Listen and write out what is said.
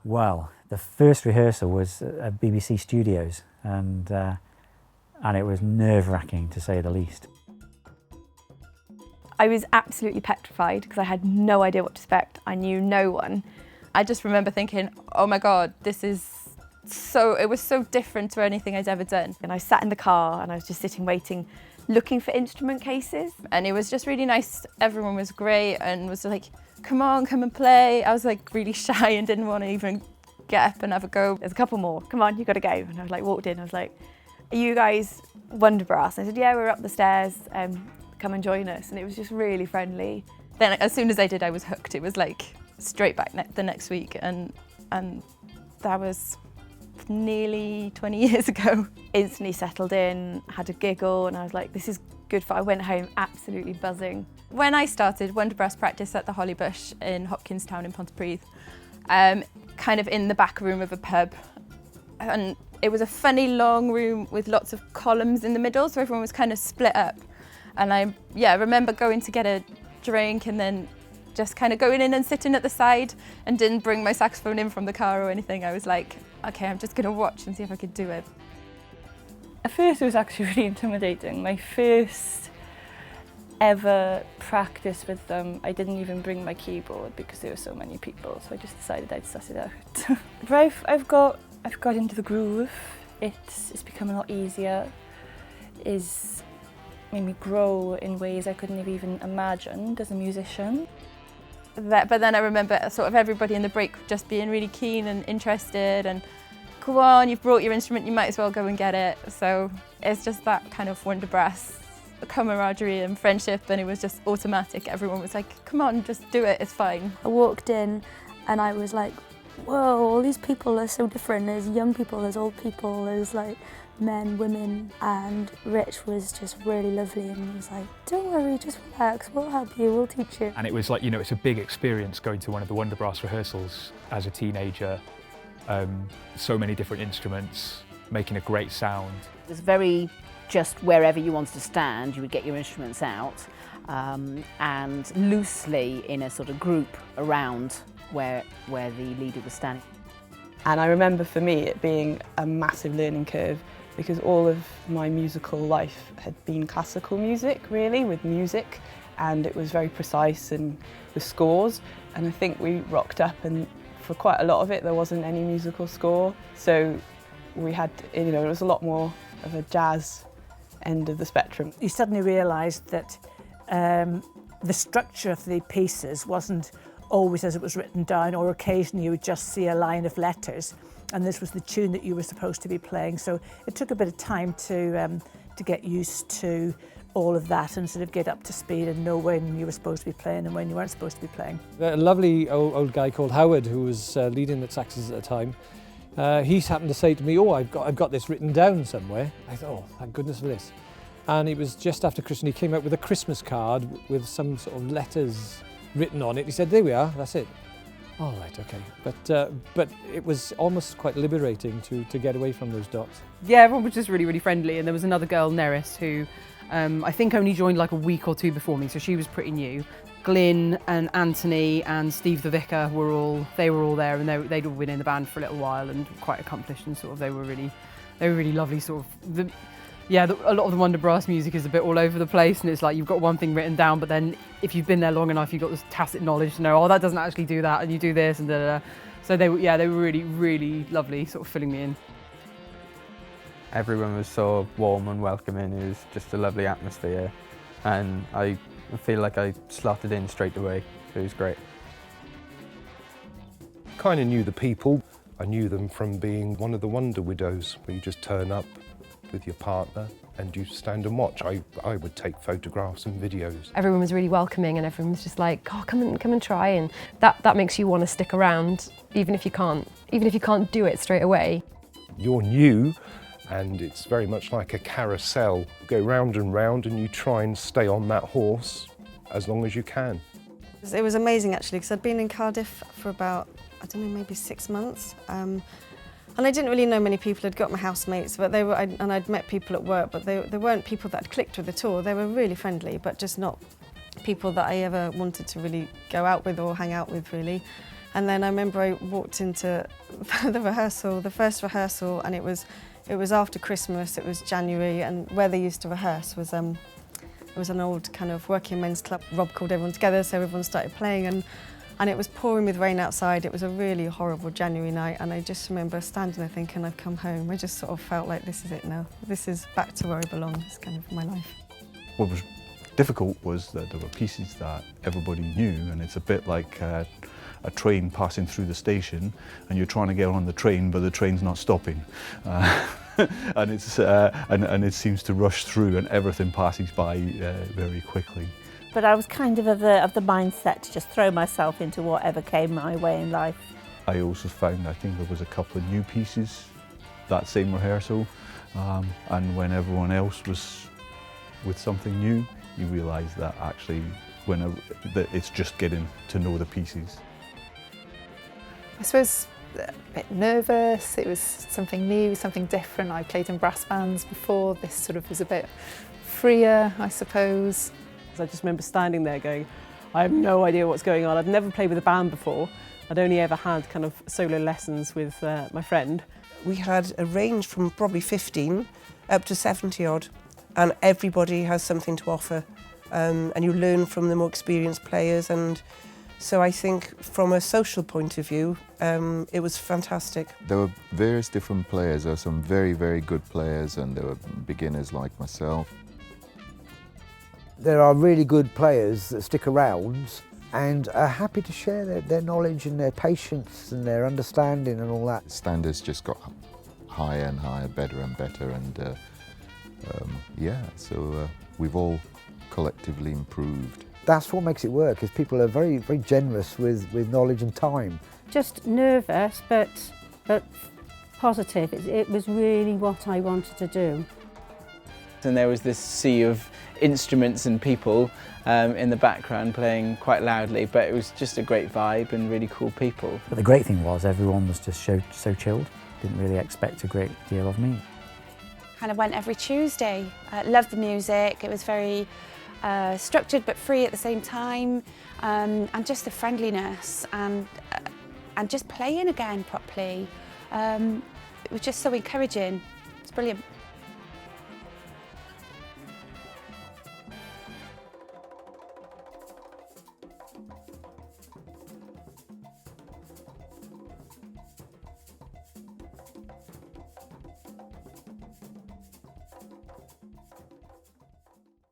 Well, the first rehearsal was at BBC Studios, and it was nerve-wracking to say the least. I was absolutely petrified because I had no idea what to expect. I knew no one. I just remember thinking, oh my God, it was so different to anything I'd ever done. And I sat in the car and I was just sitting waiting, looking for instrument cases. And it was just really nice. Everyone was great and was like, come on, come and play. I was like really shy and didn't want to even get up and have a go. There's a couple more, come on, you got to go. And I was like, walked in, I was like, are you guys Wonderbrass? And I said, yeah, we're up the stairs, come and join us. And it was just really friendly. Then as soon as I did, I was hooked. It was like straight back the next week. And that was nearly 20 years ago. Instantly settled in, had a giggle, and I was like, this is good fun. I went home absolutely buzzing. When I started Wonderbrass practice at the Hollybush in Hopkins Town in Pontypridd, kind of in the back room of a pub, and it was a funny long room with lots of columns in the middle, so everyone was kind of split up. And I remember going to get a drink and then just kind of going in and sitting at the side, and didn't bring my saxophone in from the car or anything. I was like, okay, I'm just going to watch and see if I could do it. At first it was actually really intimidating. My first ever practice with them, I didn't even bring my keyboard because there were so many people, so I just decided I'd suss it out. But I've got into the groove. It's become a lot easier. It's made me grow in ways I couldn't have even imagined as a musician. But then I remember sort of everybody in the break just being really keen and interested, and come on, you've brought your instrument, you might as well go and get it. So it's just that kind of Wonderbrass camaraderie and friendship, and it was just automatic. Everyone was like, come on, just do it, it's fine. I walked in and I was like, whoa, all these people are so different. There's young people, there's old people, there's like men, women, and Rich was just really lovely and he was like, don't worry, just relax, we'll help you, we'll teach you. And it was like, you know, it's a big experience going to one of the Wonderbrass rehearsals as a teenager. So many different instruments, making a great sound. It was very just wherever you wanted to stand, you would get your instruments out, and loosely in a sort of group around where the leader was standing. And I remember for me it being a massive learning curve, because all of my musical life had been classical music, really, with music, and it was very precise and with scores. And I think we rocked up, and for quite a lot of it there wasn't any musical score, so we had, you know, it was a lot more of a jazz end of the spectrum. You suddenly realised that the structure of the pieces wasn't always as it was written down, or occasionally you would just see a line of letters and this was the tune that you were supposed to be playing. So it took a bit of time to get used to all of that and sort of get up to speed and know when you were supposed to be playing and when you weren't supposed to be playing. A lovely old guy called Howard, who was leading the saxes at the time, he happened to say to me, oh, I've got this written down somewhere. I thought, oh, thank goodness for this. And it was just after Christmas, he came out with a Christmas card with some sort of letters written on it. He said, there we are, that's it. All right, okay. But it was almost quite liberating to get away from those dots. Yeah, everyone was just really, really friendly. And there was another girl, Neris, who I think only joined like a week or two before me, so she was pretty new. Glyn and Anthony and Steve the Vicar were all there, and they'd all been in the band for a little while and quite accomplished, and sort of they were really lovely. Sort of a lot of the Wonderbrass music is a bit all over the place, and it's like you've got one thing written down, but then if you've been there long enough, you've got this tacit knowledge to know, oh, that doesn't actually do that, and you do this, and da da da. So they were really, really lovely, sort of filling me in. Everyone was so warm and welcoming. It was just a lovely atmosphere, and I feel like I slotted in straight away. It was great. Kind of knew the people. I knew them from being one of the Wonder Widows, where you just turn up with your partner and you stand and watch. I would take photographs and videos. Everyone was really welcoming, and everyone was just like, oh, come and try, and that makes you want to stick around, even if you can't do it straight away. You're new, and it's very much like a carousel. You go round and round and you try and stay on that horse as long as you can. It was amazing actually, because I'd been in Cardiff for about, I don't know, maybe 6 months. And I didn't really know many people. I'd got my housemates, but I'd met people at work, but they weren't people that I'd clicked with at all. They were really friendly, but just not people that I ever wanted to really go out with or hang out with, really. And then I remember I walked into the first rehearsal, and it was after Christmas, it was January, and where they used to rehearse was it was an old kind of working men's club. Rob called everyone together, so everyone started playing, and it was pouring with rain outside. It was a really horrible January night, and I just remember standing there thinking, I've come home. I just sort of felt like this is it now. This is back to where I belong. It's kind of my life. What was difficult was that there were pieces that everybody knew, and it's a bit like a train passing through the station, and you're trying to get on the train, but the train's not stopping. And it seems to rush through, and everything passes by very quickly. But I was kind of the mindset to just throw myself into whatever came my way in life. I also found, I think there was a couple of new pieces that same rehearsal, and when everyone else was with something new, you realise that actually that it's just getting to know the pieces. I suppose a bit nervous. It was something new, something different. I played in brass bands before. This sort of was a bit freer, I suppose. I just remember standing there going, I have no idea what's going on. I'd never played with a band before. I'd only ever had kind of solo lessons with my friend. We had a range from probably 15 up to 70 odd, and everybody has something to offer, and you learn from the more experienced players. And so I think from a social point of view, it was fantastic. There were various different players. There were some very, very good players, and there were beginners like myself. There are really good players that stick around and are happy to share their knowledge and their patience and their understanding and all that. Standards just got higher and higher, better and better, and yeah, so we've all collectively improved. That's what makes it work, is people are very, very generous with knowledge and time. Just nervous, but positive. It was really what I wanted to do. And there was this sea of instruments and people in the background playing quite loudly, but it was just a great vibe and really cool people. But the great thing was everyone was just so chilled. Didn't really expect a great deal of me. Kind of went every Tuesday. Loved the music. It was very structured but free at the same time, and just the friendliness and just playing again properly. It was just so encouraging. It's brilliant.